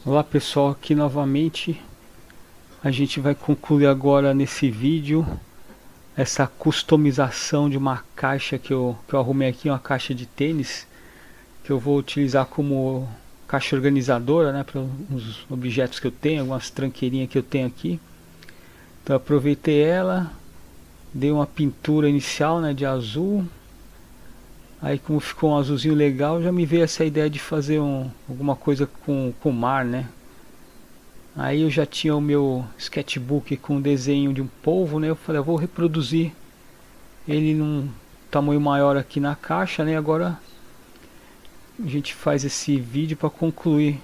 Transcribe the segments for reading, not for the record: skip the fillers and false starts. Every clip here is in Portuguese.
Olá pessoal, aqui novamente. A gente vai concluir agora nesse vídeo essa customização de uma caixa que eu arrumei aqui, uma caixa de tênis que eu vou utilizar como caixa organizadora, né, para os objetos que eu tenho, algumas tranqueirinhas que eu tenho aqui. Então eu aproveitei ela, dei uma pintura inicial, né, de azul. Aí como ficou um azulzinho legal, já me veio essa ideia de fazer alguma coisa com o mar, né. Aí eu já tinha o meu sketchbook com desenho de um polvo, né? Eu falei, eu vou reproduzir ele num tamanho maior aqui na caixa, né? Agora a gente faz esse vídeo para concluir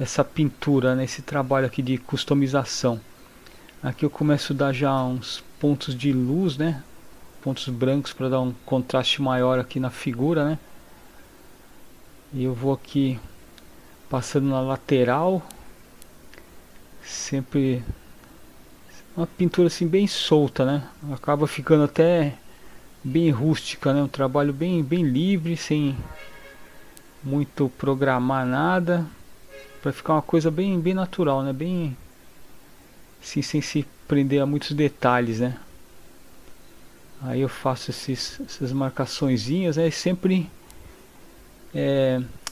essa pintura, né? Esse trabalho aqui de customização. Aqui eu começo a dar já uns pontos de luz, né? Pontos brancos para dar um contraste maior aqui na figura, né? E eu vou aqui passando na lateral, sempre uma pintura assim bem solta, né? Acaba ficando até bem rústica, né? Um trabalho bem livre, sem muito programar nada, para ficar uma coisa bem natural, né? Bem assim, sem se prender a muitos detalhes, né? Aí eu faço essas marcaçõezinhas, né? Sempre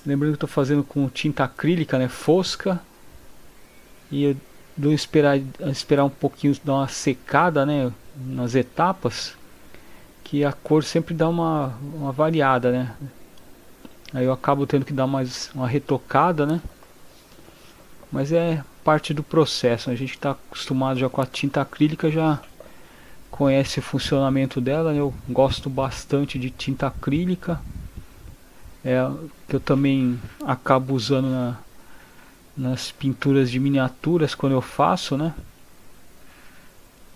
lembrando que eu estou fazendo com tinta acrílica, né? Fosca, e eu dou esperar um pouquinho, dar uma secada, né? Nas etapas, que a cor sempre dá uma variada, né? Aí eu acabo tendo que dar mais uma retocada, né? Mas é parte do processo, né? A gente está acostumado já com a tinta acrílica, já conhece o funcionamento dela, né? Eu gosto bastante de tinta acrílica, que eu também acabo usando nas pinturas de miniaturas quando eu faço, né?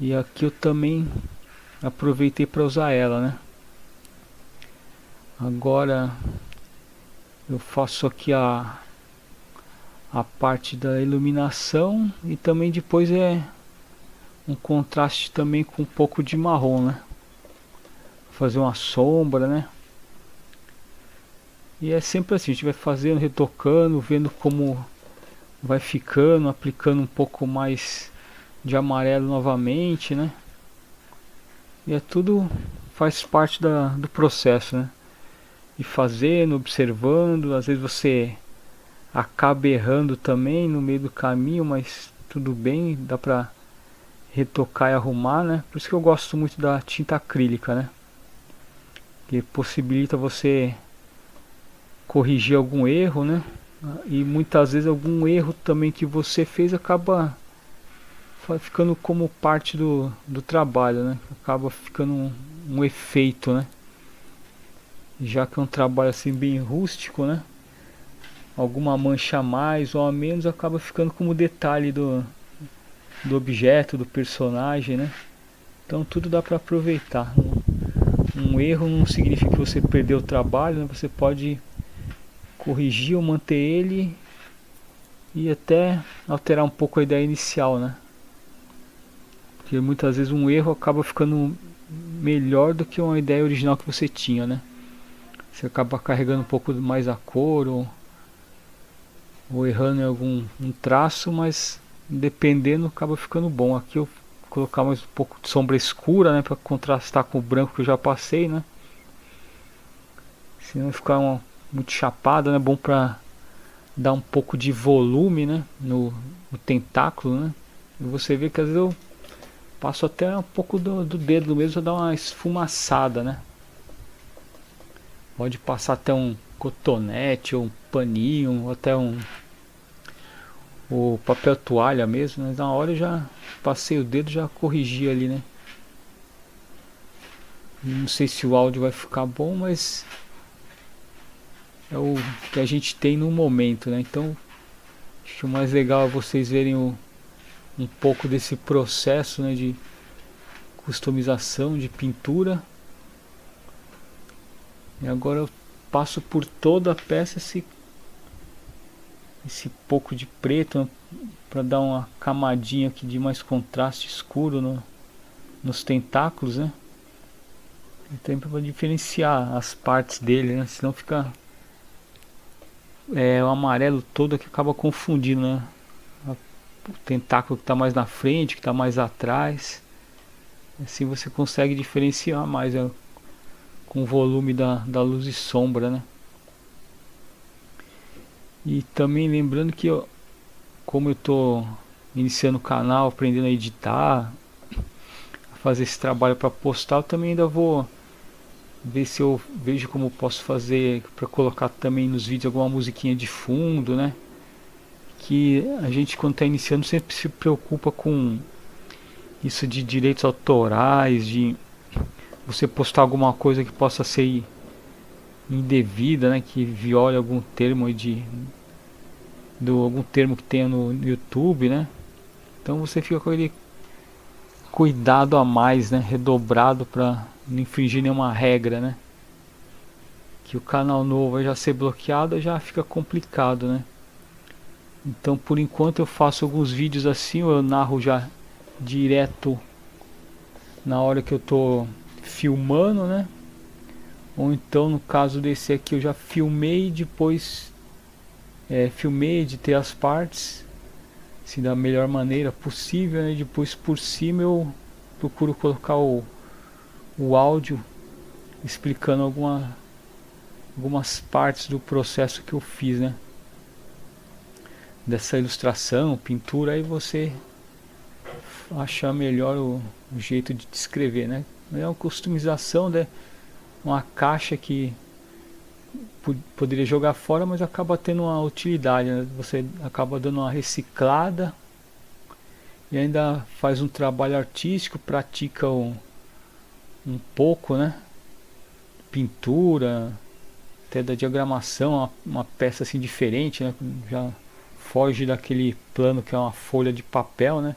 E aqui eu também aproveitei para usar ela, né? Agora eu faço aqui a parte da iluminação, e também depois um contraste também com um pouco de marrom, né? Fazer uma sombra, né? E é sempre assim, a gente vai fazendo, retocando, vendo como vai ficando, aplicando um pouco mais de amarelo novamente, né? E é tudo, faz parte do processo, né? E fazendo, observando, às vezes você acaba errando também no meio do caminho, mas tudo bem, dá pra retocar e arrumar, né? Por isso que eu gosto muito da tinta acrílica, né? Que possibilita você corrigir algum erro, né? E muitas vezes algum erro também que você fez acaba ficando como parte do trabalho, né? Acaba ficando um efeito, né? Já que é um trabalho assim bem rústico, né? Alguma mancha a mais ou a menos acaba ficando como detalhe do objeto, do personagem, né? Então tudo dá para aproveitar. Um erro não significa que você perdeu o trabalho, né? Você pode corrigir ou manter ele e até alterar um pouco a ideia inicial, né? Porque muitas vezes um erro acaba ficando melhor do que uma ideia original que você tinha, né? Você acaba carregando um pouco mais a cor, ou errando em algum traço, mas dependendo acaba ficando bom. Aqui eu vou colocar mais um pouco de sombra escura, né, para contrastar com o branco que eu já passei, né? Senão ficar muito chapado, né? Bom para dar um pouco de volume, né, no tentáculo, né? E você vê que às vezes eu passo até um pouco do dedo mesmo para dar uma esfumaçada, né? Pode passar até um cotonete ou um paninho, ou até o papel toalha mesmo, mas na hora eu já passei o dedo, já corrigi ali, né? Não sei se o áudio vai ficar bom, mas é o que a gente tem no momento, né? Então acho que o mais legal é vocês verem um pouco desse processo, né, de customização, de pintura. E agora eu passo por toda a peça esse pouco de preto para dar uma camadinha aqui de mais contraste escuro nos tentáculos, né? E também para diferenciar as partes dele, né? Senão fica o amarelo todo que acaba confundindo, né? O tentáculo que está mais na frente, que está mais atrás. Assim você consegue diferenciar mais com o volume da luz e sombra, né? E também lembrando que como eu tô iniciando o canal, aprendendo a editar, a fazer esse trabalho para postar, eu também ainda vou ver se eu vejo como posso fazer para colocar também nos vídeos alguma musiquinha de fundo, né? Que a gente quando está iniciando sempre se preocupa com isso de direitos autorais, de você postar alguma coisa que possa ser indevida, né? Que viole algum termo algum termo que tenha no YouTube, né? Então você fica com aquele cuidado a mais, né? Redobrado para não infringir nenhuma regra, né? Que o canal novo já ser bloqueado já fica complicado, né? Então por enquanto eu faço alguns vídeos assim, eu narro já direto na hora que eu tô filmando, né? Ou então no caso desse aqui eu já filmei e depois filmei, editei as partes assim, da melhor maneira possível, né? Depois por cima eu procuro colocar o áudio explicando algumas partes do processo que eu fiz, né? Dessa ilustração, pintura, aí você achar melhor o jeito de descrever, né? É uma customização, né? Uma caixa que poderia jogar fora, mas acaba tendo uma utilidade, né? Você acaba dando uma reciclada e ainda faz um trabalho artístico, pratica um pouco, né? Pintura, até da diagramação, uma peça assim diferente, né? Já foge daquele plano que é uma folha de papel, né?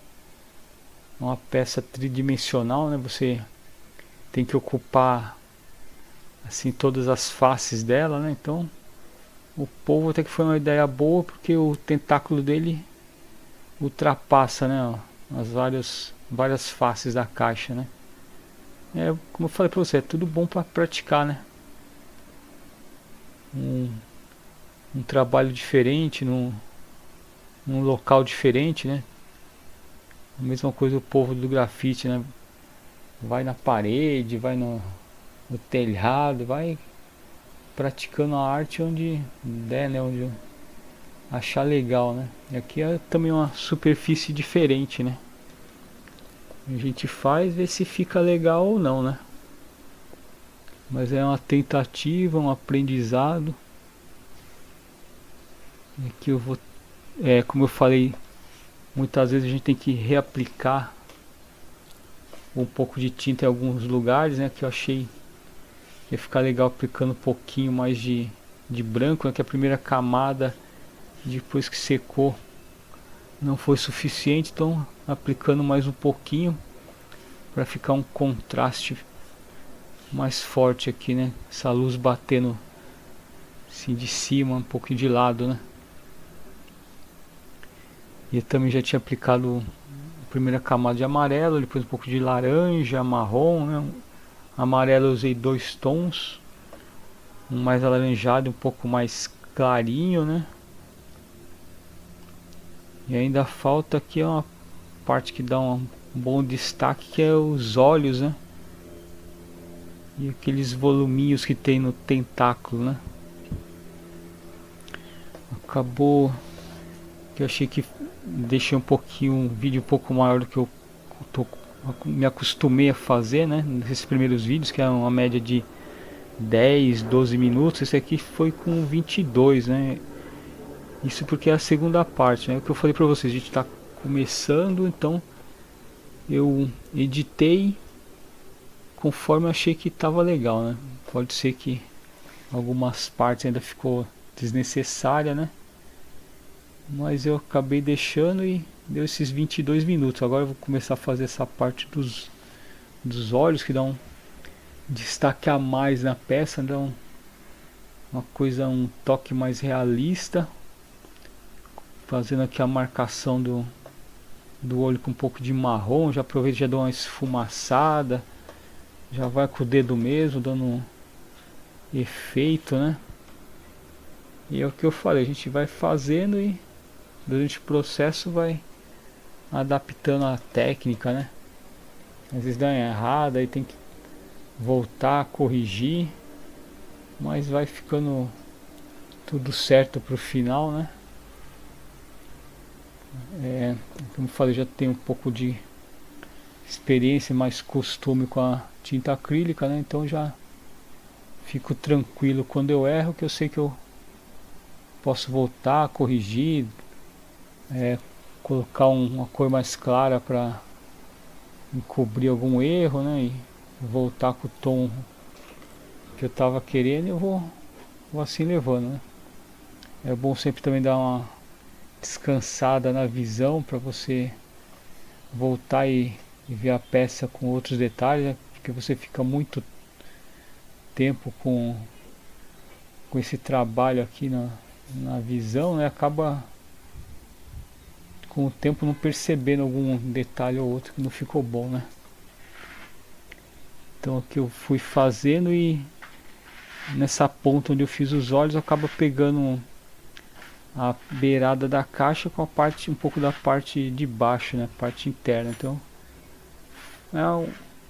Uma peça tridimensional, né? Você tem que ocupar assim todas as faces dela, né? Então o povo até que foi uma ideia boa, porque o tentáculo dele ultrapassa, né? As várias faces da caixa, né? Como eu falei pra você, é tudo bom para praticar, né? Um trabalho diferente, num local diferente, né? A mesma coisa o povo do grafite, né? Vai na parede, vai no telhado, vai praticando a arte onde der, né? Onde achar legal, né? E aqui é também uma superfície diferente, né? A gente faz, vê se fica legal ou não, né? Mas é uma tentativa, um aprendizado. Aqui eu vou, como eu falei, muitas vezes a gente tem que reaplicar um pouco de tinta em alguns lugares, né? Que eu achei que ia ficar legal aplicando um pouquinho mais de branco, né? Que a primeira camada, depois que secou, não foi suficiente, então aplicando mais um pouquinho para ficar um contraste mais forte aqui, né? Essa luz batendo assim de cima, um pouco de lado, né? E eu também já tinha aplicado a primeira camada de amarelo, depois um pouco de laranja, marrom, né? Amarelo eu usei 2 tons, um mais alaranjado e um pouco mais clarinho, né? E ainda falta aqui uma parte que dá um bom destaque, que é os olhos, né? E aqueles voluminhos que tem no tentáculo, né? Acabou que eu achei que deixei um vídeo um pouco maior do que eu me acostumei a fazer, né? Nesses primeiros vídeos, que é uma média de 10, 12 minutos. Esse aqui foi com 22, né? Isso porque é a segunda parte, né? O que eu falei pra vocês, a gente tá começando, então eu editei conforme eu achei que tava legal, né? Pode ser que algumas partes ainda ficou desnecessária, né? Mas eu acabei deixando e deu esses 22 minutos. Agora eu vou começar a fazer essa parte dos olhos, que dá um destaque a mais na peça, dá uma coisa, um toque mais realista. Fazendo aqui a marcação do olho com um pouco de marrom. Já aproveito, já dou uma esfumaçada. Já vai com o dedo mesmo, dando um efeito, né? E é o que eu falei, a gente vai fazendo e durante o processo vai adaptando a técnica, né? Às vezes dá errado, aí tem que voltar, corrigir, mas vai ficando tudo certo pro final, né? Como eu falei, já tenho um pouco de experiência, mais costume com a tinta acrílica, né? Então já fico tranquilo quando eu erro, que eu sei que eu posso voltar, corrigir, colocar uma cor mais clara para encobrir algum erro, né? E voltar com o tom que eu estava querendo, e eu vou assim levando, né? É bom sempre também dar uma descansada na visão para você voltar e ver a peça com outros detalhes, né? Porque você fica muito tempo com esse trabalho aqui na visão, né? Acaba com o tempo não percebendo algum detalhe ou outro que não ficou bom, né? Então aqui eu fui fazendo e nessa ponta onde eu fiz os olhos acaba pegando a beirada da caixa com a parte, um pouco da parte de baixo, né? Parte interna. Então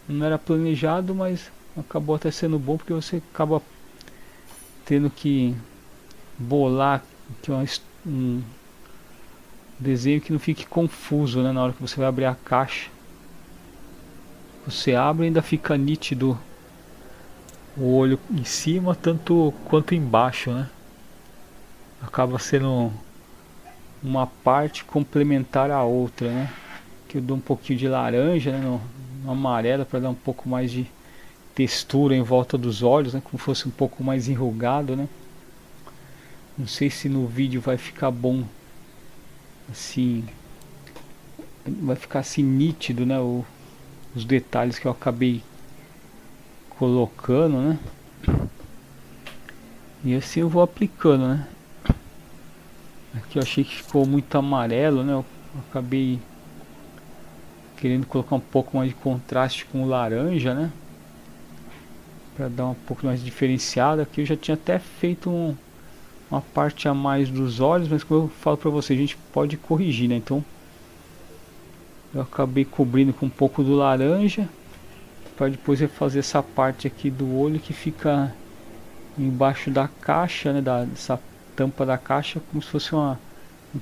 não era planejado, mas acabou até sendo bom, porque você acaba tendo que bolar que um desenho que não fique confuso, né? Na hora que você vai abrir a caixa, você abre e ainda fica nítido o olho em cima tanto quanto embaixo, né? Acaba sendo uma parte complementar à outra, né? Que eu dou um pouquinho de laranja, né? No amarelo, para dar um pouco mais de textura em volta dos olhos, né? Como fosse um pouco mais enrugado, né? Não sei se no vídeo vai ficar bom assim, vai ficar assim nítido, né? Os detalhes que eu acabei colocando, né? E assim eu vou aplicando, né? Aqui eu achei que ficou muito amarelo, né? Eu acabei querendo colocar um pouco mais de contraste com o laranja, né? Para dar um pouco mais diferenciado. Aqui eu já tinha até feito uma parte a mais dos olhos, mas como eu falo para você, a gente pode corrigir, né? Então eu acabei cobrindo com um pouco do laranja para depois refazer essa parte aqui do olho que fica embaixo da caixa, né? Dessa tampa da caixa, como se fosse um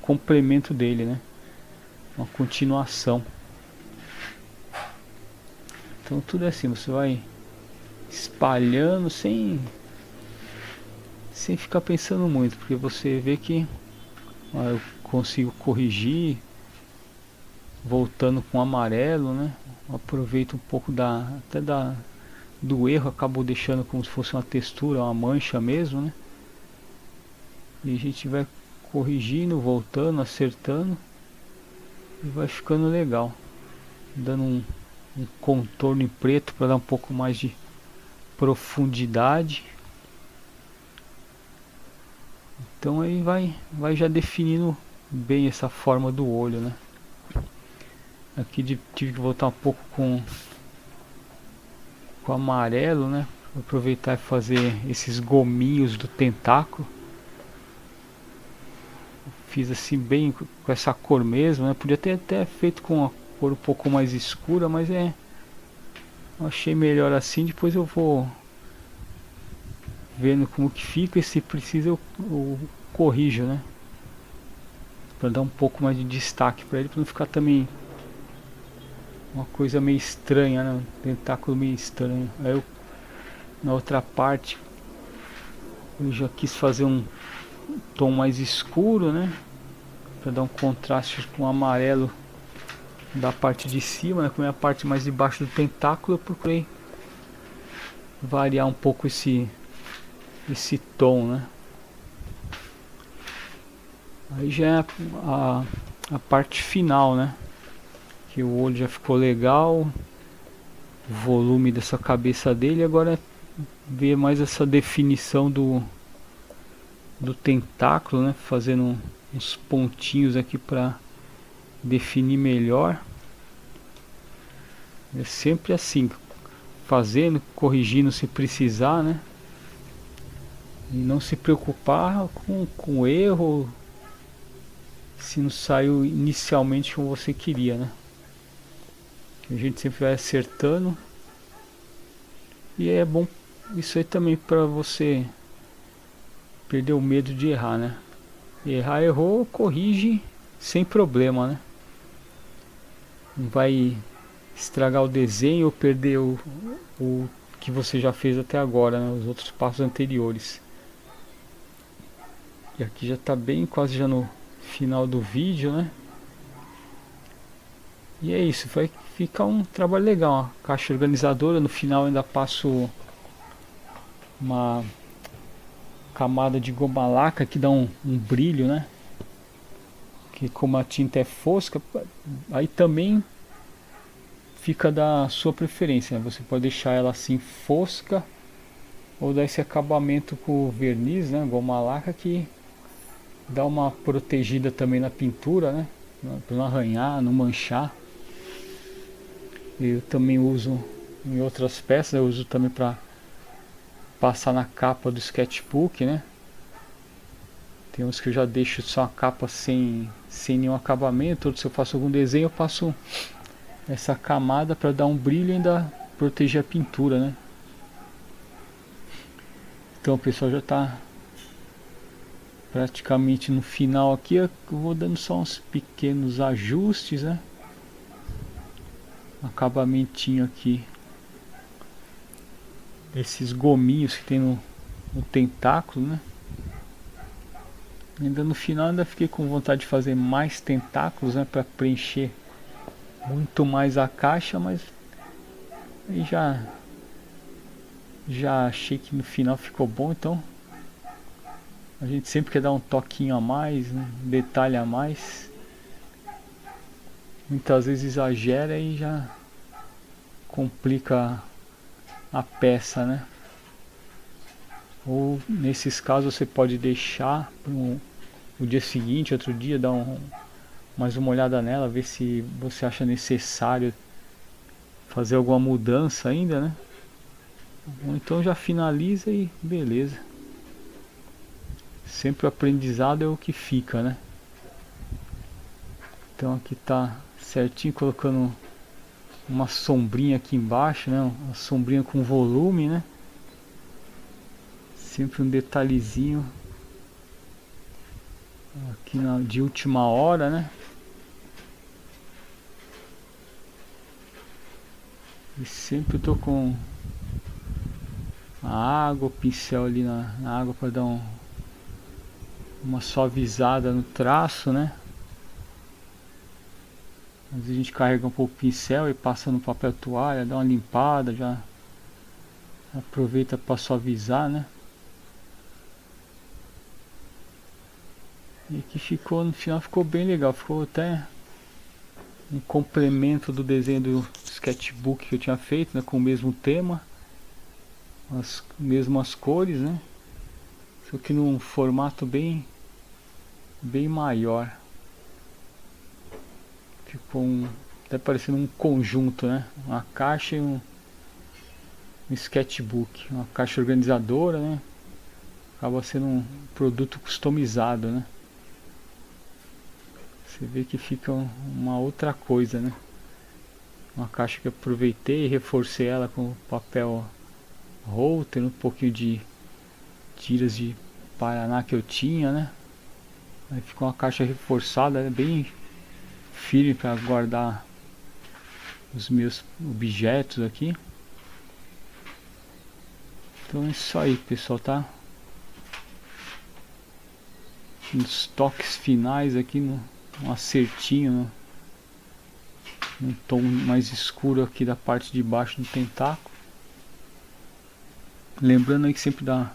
complemento dele, né? Uma continuação. Então tudo é assim, você vai espalhando sem ficar pensando muito, porque você vê que eu consigo corrigir voltando com amarelo, né? Aproveito um pouco do erro, acabo deixando como se fosse uma textura, uma mancha mesmo, né? E a gente vai corrigindo, voltando, acertando e vai ficando legal, dando um contorno em preto para dar um pouco mais de profundidade. Então aí vai já definindo bem essa forma do olho, né? Aqui tive que voltar um pouco com amarelo, né? Vou aproveitar e fazer esses gominhos do tentáculo. Fiz assim bem com essa cor mesmo, né? Podia ter até feito com uma cor um pouco mais escura, mas eu achei melhor assim. Depois eu vou vendo como que fica, e se precisa eu corrijo, né? Para dar um pouco mais de destaque para ele, para não ficar também uma coisa meio estranha, né? Um tentáculo meio estranho. Aí eu, na outra parte, eu já quis fazer um tom mais escuro, né? Para dar um contraste com o amarelo da parte de cima, né? Com a parte mais de baixo do tentáculo, eu procurei variar um pouco esse tom, né? Aí já é a parte final, né? Que o olho já ficou legal, o volume dessa cabeça dele. Agora é ver mais essa definição do tentáculo, né? Fazendo uns pontinhos aqui para definir melhor. É sempre assim, fazendo, corrigindo se precisar, né? E não se preocupar com o erro, se não saiu inicialmente como você queria, né? A gente sempre vai acertando. E é bom isso aí também para você perder o medo de errar, né? Errar, errou, corrige sem problema, né? Não vai estragar o desenho ou perder o que você já fez até agora, né? Os outros passos anteriores. E aqui já está bem quase já no final do vídeo, né? E é isso, vai ficar um trabalho legal, uma caixa organizadora. No final ainda passo uma camada de goma laca que dá um brilho, né? Que como a tinta é fosca, aí também fica da sua preferência, né? Você pode deixar ela assim fosca ou dar esse acabamento com verniz, né? Goma laca, que dá uma protegida também na pintura, né? Para não arranhar, não manchar. Eu também uso em outras peças, eu uso também para passar na capa do sketchbook, né? Tem uns que eu já deixo só a capa sem nenhum acabamento, outros se eu faço algum desenho eu passo essa camada para dar um brilho e ainda proteger a pintura, né? Então o pessoal já está praticamente no final aqui. Eu vou dando só uns pequenos ajustes, né? Acabamentinho aqui, esses gominhos que tem no tentáculo, né? Ainda no final ainda fiquei com vontade de fazer mais tentáculos, né, para preencher muito mais a caixa, mas aí já achei que no final ficou bom. Então a gente sempre quer dar um toquinho a mais, um detalhe a mais. Muitas vezes exagera e já complica a peça, né? Ou nesses casos você pode deixar o dia seguinte, outro dia, dar mais uma olhada nela, ver se você acha necessário fazer alguma mudança ainda, né? Ou então já finaliza e beleza. Sempre o aprendizado é o que fica, né? Então aqui tá certinho, colocando uma sombrinha aqui embaixo, né? Uma sombrinha com volume, né? Sempre um detalhezinho aqui de última hora, né? E sempre eu tô com a água, o pincel ali na água para dar uma suavizada no traço, né? Às vezes a gente carrega um pouco o pincel e passa no papel toalha, dá uma limpada, já aproveita para suavizar, né? E que ficou, no final ficou bem legal, ficou até um complemento do desenho do sketchbook que eu tinha feito, né, com o mesmo tema, as mesmas cores, né? Só que num formato bem maior. Ficou até parecendo um conjunto, né? Uma caixa e um sketchbook, uma caixa organizadora, né? Acaba sendo um produto customizado, né? Você vê que fica uma outra coisa, né? Uma caixa que eu aproveitei e reforcei ela com papel Holter, um pouquinho de tiras de Paraná que eu tinha, né? Aí ficou uma caixa reforçada, bem firme para guardar os meus objetos aqui. Então é isso aí, pessoal, tá? Nos toques finais aqui, um acertinho, um tom mais escuro aqui da parte de baixo do tentáculo. Lembrando aí que sempre dá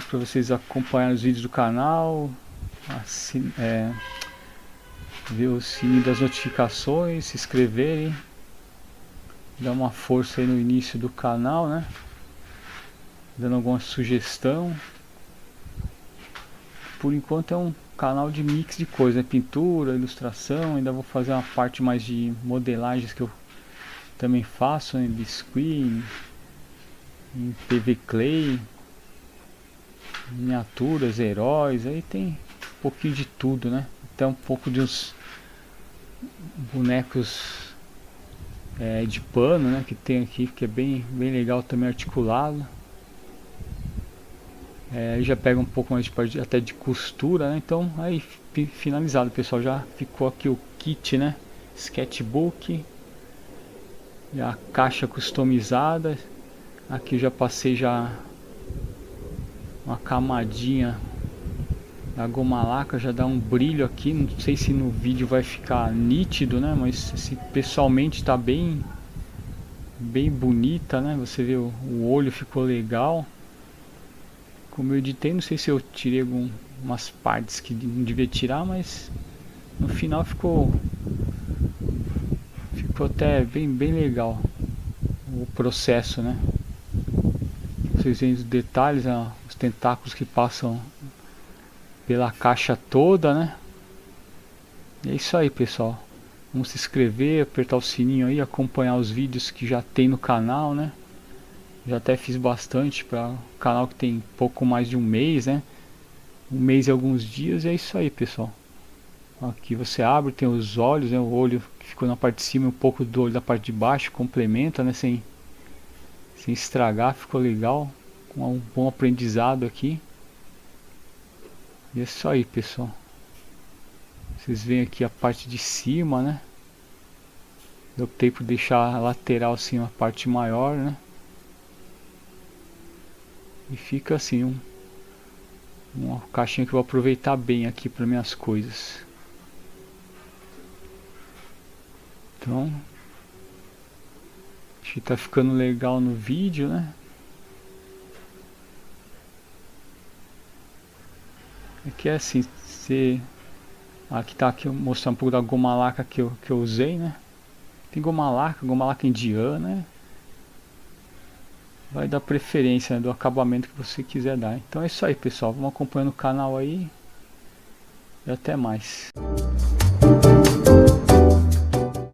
para vocês acompanhar os vídeos do canal, assim, ver o sininho das notificações, se inscreverem, dar uma força aí no início do canal, né? Dando alguma sugestão. Por enquanto é um canal de mix de coisas, né? Pintura, ilustração. Ainda vou fazer uma parte mais de modelagens que eu também faço, em biscuit, em PV Clay. miniaturas, heróis, aí tem um pouquinho de tudo, né? Até um pouco de uns bonecos de pano, né? Que tem aqui, que é bem legal também, articulado. Aí já pega um pouco mais de parte até de costura, né? Então aí finalizado, pessoal, já ficou aqui o kit, né? Sketchbook e a caixa customizada. Aqui eu já passei já uma camadinha da goma laca, já dá um brilho aqui. Não sei se no vídeo vai ficar nítido, né? Mas se pessoalmente tá bem bonita, né? Você vê o olho ficou legal. Como eu editei, não sei se eu tirei algumas partes que não devia tirar, mas no final ficou até bem legal o processo, né? Vocês veem os detalhes, os tentáculos que passam pela caixa toda, né? E é isso aí, pessoal. Vamos se inscrever, apertar o sininho aí, acompanhar os vídeos que já tem no canal, né? Já até fiz bastante para o canal que tem pouco mais de um mês, né? Um mês e alguns dias, e é isso aí, pessoal. Aqui você abre, tem os olhos, né? O olho que ficou na parte de cima e um pouco do olho da parte de baixo, complementa, né? Sem estragar, ficou legal. Com um bom aprendizado aqui. E é isso aí, pessoal. Vocês veem aqui a parte de cima, né? Eu optei por deixar a lateral assim, uma parte maior, né? E fica assim, uma caixinha que eu vou aproveitar bem aqui para minhas coisas. Então, acho que tá ficando legal no vídeo, né? Aqui é assim, aqui tá, aqui eu vou mostrar um pouco da goma laca que eu usei, né? Tem goma laca indiana, né? Vai dar preferência, né, do acabamento que você quiser dar. Então é isso aí, pessoal. Vamos acompanhando o canal aí. E até mais.